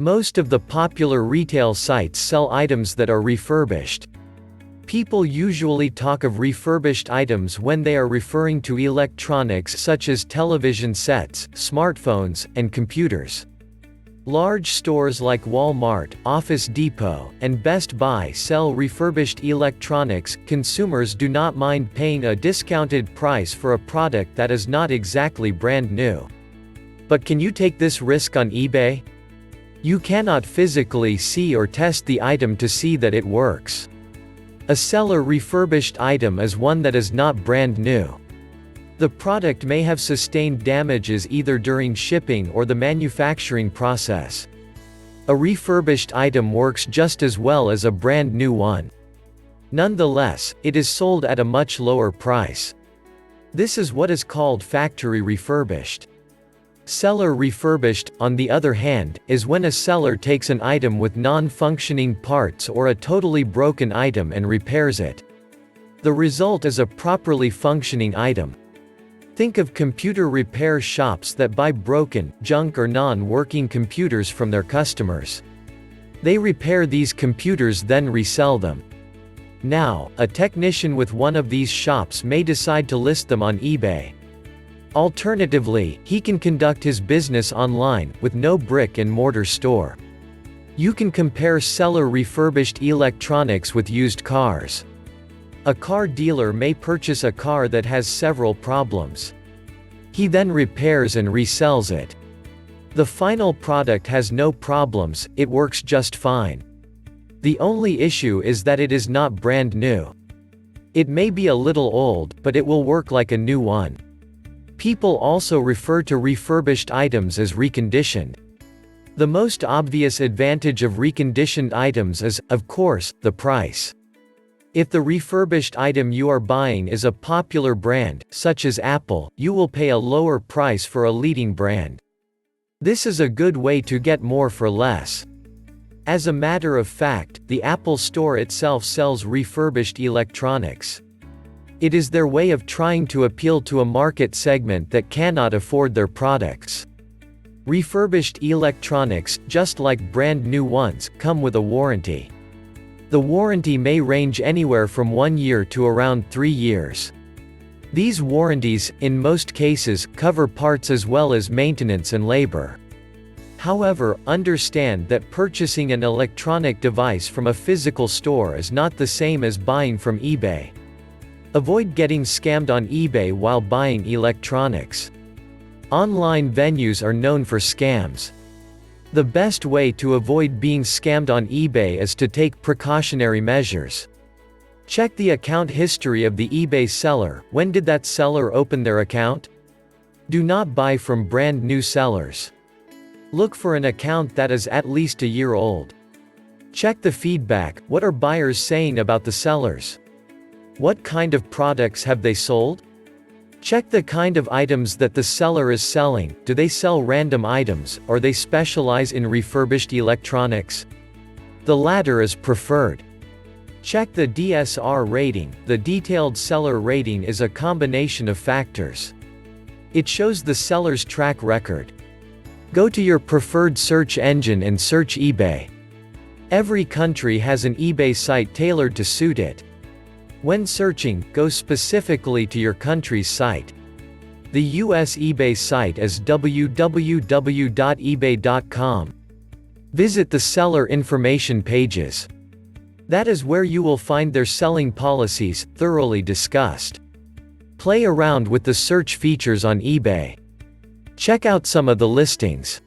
Most of the popular retail sites sell items that are refurbished. People usually talk of refurbished items when they are referring to electronics such as television sets, smartphones, and computers. Large stores like Walmart, Office Depot, and Best Buy sell refurbished electronics. Consumers do not mind paying a discounted price for a product that is not exactly brand new. But can you take this risk on eBay? You cannot physically see or test the item to see that it works. A seller refurbished item is one that is not brand new. The product may have sustained damages either during shipping or the manufacturing process. A refurbished item works just as well as a brand new one. Nonetheless, it is sold at a much lower price. This is what is called factory refurbished. Seller refurbished, on the other hand, is when a seller takes an item with non-functioning parts or a totally broken item and repairs it. The result is a properly functioning item. Think of computer repair shops that buy broken, junk or non-working computers from their customers. They repair these computers then resell them. Now, a technician with one of these shops may decide to list them on eBay. Alternatively, he can conduct his business online, with no brick-and-mortar store. You can compare seller refurbished electronics with used cars. A car dealer may purchase a car that has several problems. He then repairs and resells it. The final product has no problems, it works just fine. The only issue is that it is not brand new. It may be a little old, but it will work like a new one. People also refer to refurbished items as reconditioned. The most obvious advantage of reconditioned items is, of course, the price. If the refurbished item you are buying is a popular brand, such as Apple, you will pay a lower price for a leading brand. This is a good way to get more for less. As a matter of fact, the Apple Store itself sells refurbished electronics. It is their way of trying to appeal to a market segment that cannot afford their products. Refurbished electronics, just like brand new ones, come with a warranty. The warranty may range anywhere from 1 year to around 3 years. These warranties, in most cases, cover parts as well as maintenance and labor. However, understand that purchasing an electronic device from a physical store is not the same as buying from eBay. Avoid getting scammed on eBay while buying electronics. Online venues are known for scams. The best way to avoid being scammed on eBay is to take precautionary measures. Check the account history of the eBay seller. When did that seller open their account? Do not buy from brand new sellers. Look for an account that is at least a year old. Check the feedback. What are buyers saying about the sellers? What kind of products have they sold? Check the kind of items that the seller is selling. Do they sell random items, or they specialize in refurbished electronics? The latter is preferred. Check the DSR rating. The detailed seller rating is a combination of factors. It shows the seller's track record. Go to your preferred search engine and search eBay. Every country has an eBay site tailored to suit it. When searching, go specifically to your country's site. The US eBay site is www.ebay.com. Visit the seller information pages. That is where you will find their selling policies, thoroughly discussed. Play around with the search features on eBay. Check out some of the listings.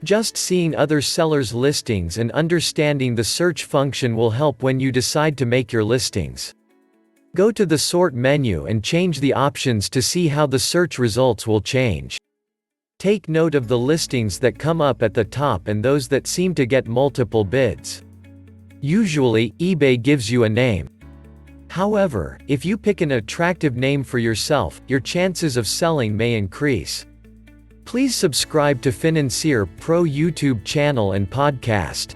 Just seeing other sellers' listings and understanding the search function will help when you decide to make your listings. Go to the Sort menu and change the options to see how the search results will change. Take note of the listings that come up at the top and those that seem to get multiple bids. Usually, eBay gives you a name. However, if you pick an attractive name for yourself, your chances of selling may increase. Please subscribe to Financier Pro YouTube channel and podcast.